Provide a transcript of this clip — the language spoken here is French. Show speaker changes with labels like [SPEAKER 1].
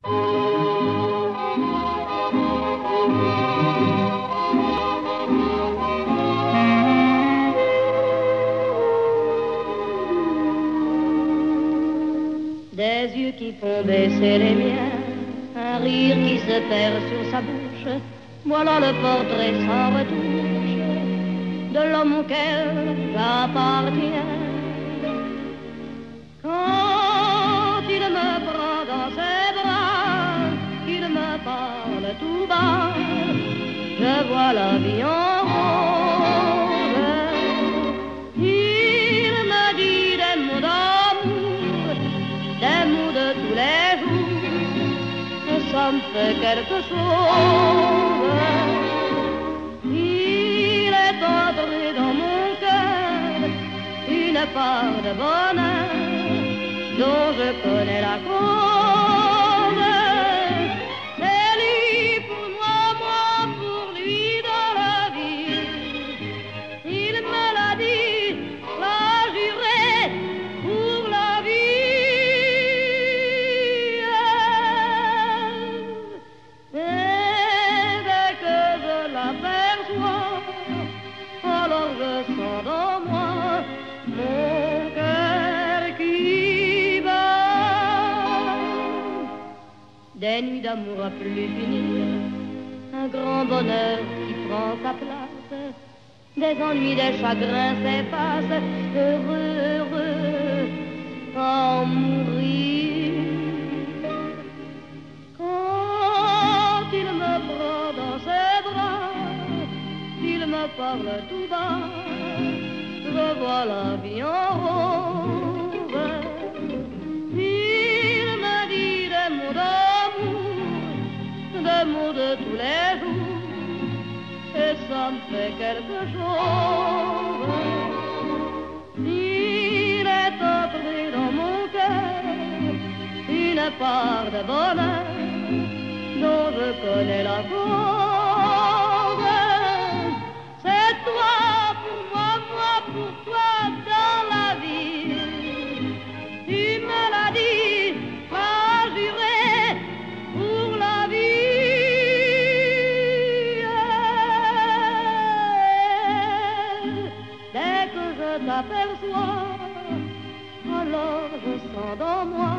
[SPEAKER 1] Des yeux qui font baisser les miens, un rire qui se perd sur sa bouche, voilà le portrait sans retouche de l'homme auquel j'appartiens. Quand il me prend dans ses bras, qu'il me parle tout bas, je vois la vie en rose. Il me dit des mots d'amour, des mots de tous les jours, et ça me fait quelque chose. Il est entré dans mon cœur une part de bonheur dont je connais la cause. C'est lui pour moi, moi pour lui dans la vie. Il me l'a dit, l'a juré pour la vie. Et dès que je l'aperçois, alors je sens dans moi mon cœur qui bat. Des nuits d'amour à plus finir, un grand bonheur qui prend sa place, des ennuis, des chagrins s'effacent, heureux, heureux, à en mourir. Quand il me prend dans ses bras, il me parle tout bas, je vois la vie en rose. Il me dit des mots d'amour, des mots de tous les jours, et ça me fait quelque chose. Il est entré dans mon cœur une part de bonheur dont je connais la cause. C'est toi pour moi, moi pour toi dans la vie. Tu me l'as dit, m'as juré pour la vie. Dès que je t'aperçois, alors je sens dans moi